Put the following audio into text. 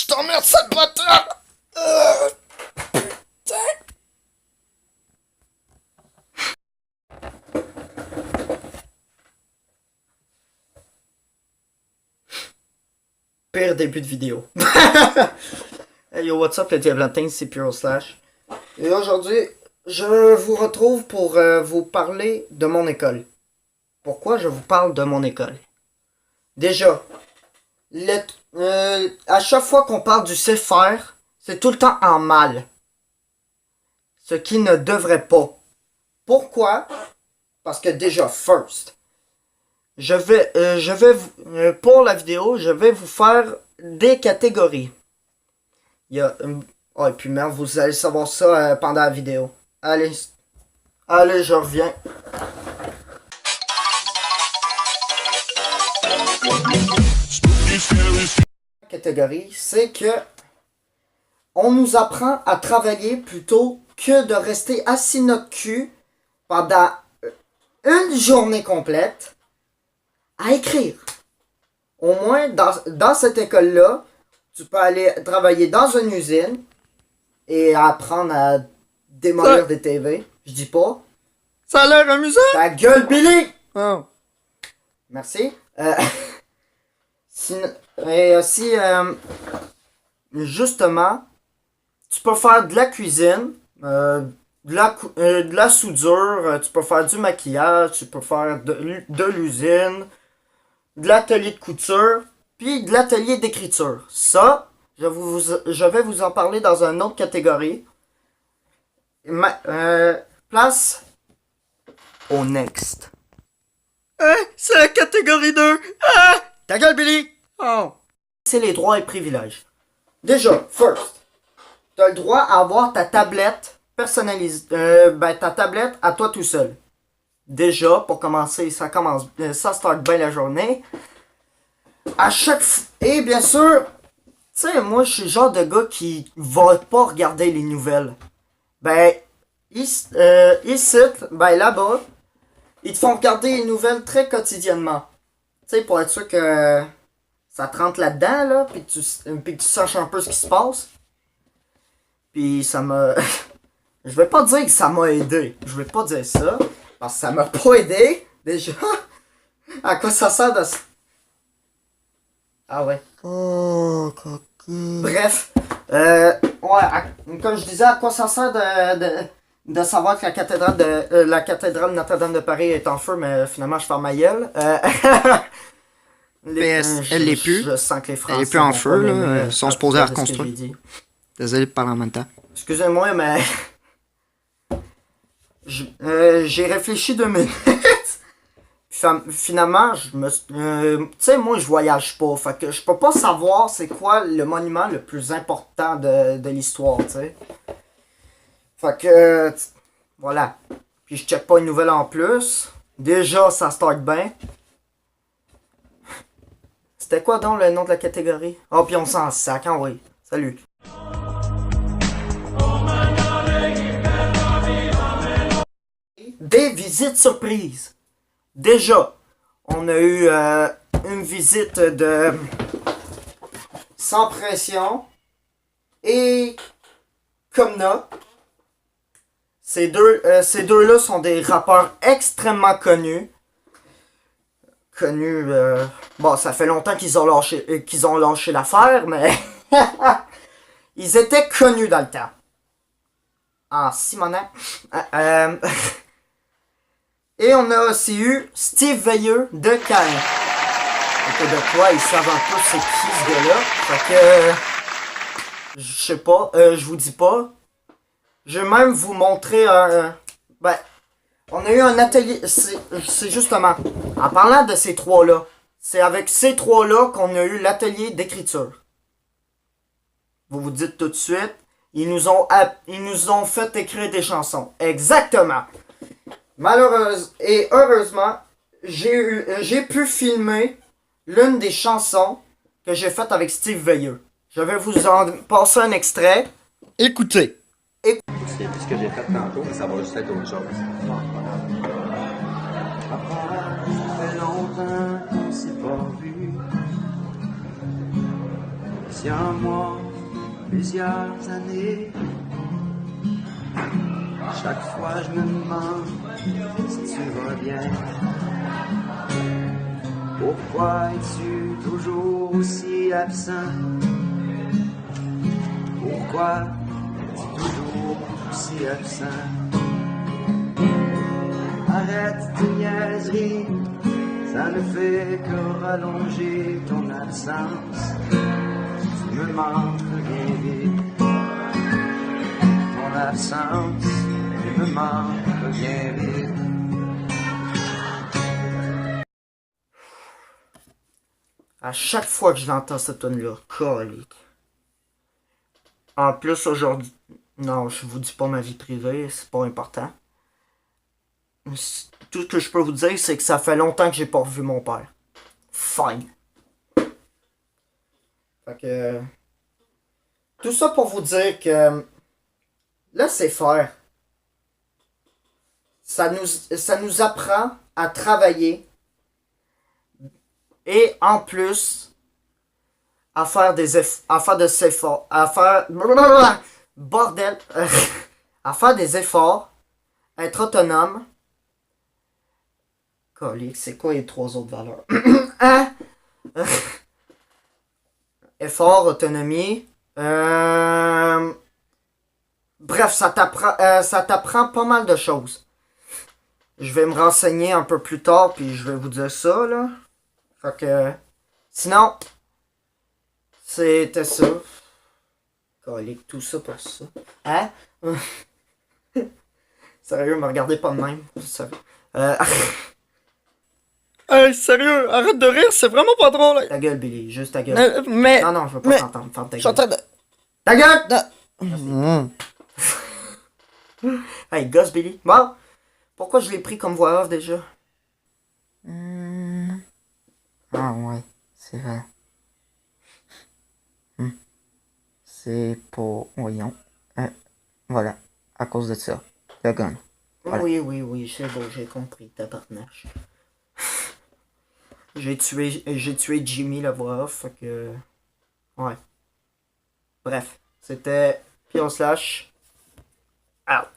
Je t'emmerde, sale bâtard! Putain! Pire début de vidéo. Hey yo, what's up les Diablantins, c'est Puro Slash. Et aujourd'hui, je vous retrouve pour vous parler de mon école. Pourquoi je vous parle de mon école? Déjà, à chaque fois qu'on parle du CFR, c'est tout le temps en mal. Ce qui ne devrait pas. Pourquoi? Parce que déjà, first, pour la vidéo, je vais vous faire des catégories. Il y a... oh, et puis merde, vous allez savoir ça pendant la vidéo. Allez, je reviens. La catégorie, c'est que on nous apprend à travailler plutôt que de rester assis notre cul pendant une journée complète à écrire. Au moins, dans cette école-là, tu peux aller travailler dans une usine et apprendre à démolir des TV. Je dis pas. Ça a l'air amusant! Ta gueule, Billy! Oh. Merci. Et aussi, justement, tu peux faire de la cuisine, de la soudure, tu peux faire du maquillage, tu peux faire de l'usine, de l'atelier de couture, puis de l'atelier d'écriture. Ça, je vais vous en parler dans une autre catégorie. Place au next. C'est la catégorie 2! Ah! Ta gueule, Billy! Oh! C'est les droits et privilèges. Déjà, first, tu as le droit à avoir ta tablette personnalisée. Ta tablette à toi tout seul. Déjà, pour commencer, ça start bien la journée. À chaque fois. Et bien sûr, tu sais, moi, je suis le genre de gars qui va pas regarder les nouvelles. Ici, là-bas, ils te font regarder les nouvelles très quotidiennement. Tu sais, pour être sûr que ça te rentre là-dedans, là, puis que tu saches un peu ce qui se passe. Puis ça m'a... Je vais pas dire que ça m'a aidé. Je vais pas dire ça, parce que ça m'a pas aidé, déjà. À quoi ça sert de... Ah ouais. Oh, coco. Bref, comme je disais, à quoi ça sert de savoir que la cathédrale Notre-Dame de Paris est en feu, mais finalement je ferme ma gueule. Elle l'est plus. Je sens que les Français Elle est plus en vont feu, pas là. m'aimer Ils sont à supposés la cause de ce que reconstruire. j'ai dit. Désolé de parler en même temps. Excusez-moi, mais... j'ai réfléchi 2 minutes. Finalement, tu sais, moi, je voyage pas. Fait que je peux pas savoir c'est quoi le monument le plus important de l'histoire, tu sais. Fait que... voilà. Puis je check pas une nouvelle en plus. Déjà, ça start bien. C'était quoi donc le nom de la catégorie? Oh, puis on s'en sac, hein, oui. Salut. Des visites surprises. Déjà, on a eu une visite de Sans Pression et Comna. Ces deux-là sont des rappeurs extrêmement connus. Bon, ça fait longtemps qu'ils ont lâché l'affaire, mais ils étaient connus dans le temps. Ah, Simonet. Et on a aussi eu Steve Veilleux de Caen. Et de quoi ils savent un peu c'est qui ce gars-là. Fait que... je sais pas, je vous dis pas. Je vais même vous montrer on a eu un atelier, c'est justement, en parlant de ces trois-là, c'est avec ces trois-là qu'on a eu l'atelier d'écriture. Vous vous dites tout de suite, ils nous ont fait écrire des chansons. Exactement. Heureusement, j'ai pu filmer l'une des chansons que j'ai faites avec Steve Veilleux. Je vais vous en passer un extrait. Écoutez. C'est ce que j'ai fait tantôt, mais ça va juste être autre chose. Ça fait longtemps qu'on s'est pas vu. Retiens-moi plusieurs années. Chaque fois je me demande si tu vas bien. Pourquoi es-tu toujours aussi absent? Pourquoi es-tu toujours aussi absent? Arrête tes niaiseries, ça ne fait que rallonger ton absence. Tu me manques bien vite, ton absence, tu me manques bien vite. À chaque fois que je l'entends cette tune-là, colique. En plus, aujourd'hui... Non, je vous dis pas ma vie privée, c'est pas important. Tout ce que je peux vous dire, c'est que ça fait longtemps que j'ai pas revu mon père. Fine. Fait que... Tout ça pour vous dire que... Laissez faire. Ça nous apprend à travailler. Et en plus, à faire des efforts, à faire des efforts, à faire... Bordel. À faire des efforts, être autonome. Colique, c'est quoi les 3 autres valeurs? Hein? Effort, autonomie. Bref, ça t'apprend pas mal de choses. Je vais me renseigner un peu plus tard, puis je vais vous dire ça, là. Fait que... Sinon, c'était ça. Colique, tout ça pour ça. Hein? Sérieux, me regardez pas de même. Sérieux. Hey, sérieux, arrête de rire, c'est vraiment pas drôle. Ta gueule, Billy, juste ta gueule. Mais... Non, je veux pas t'entendre. Ferme ta Je suis en train gueule. de... Ta gueule! Hey, gosse, Billy. Bon, pourquoi je l'ai pris comme voix off déjà? Ah ouais, c'est vrai. C'est pour... Voyons. Voilà, à cause de ça. Le gun. Voilà. Oui, c'est bon, j'ai compris, tabarnache. J'ai tué Jimmy, la voix off, fait que... Ouais. Bref, c'était Pion Slash. Out.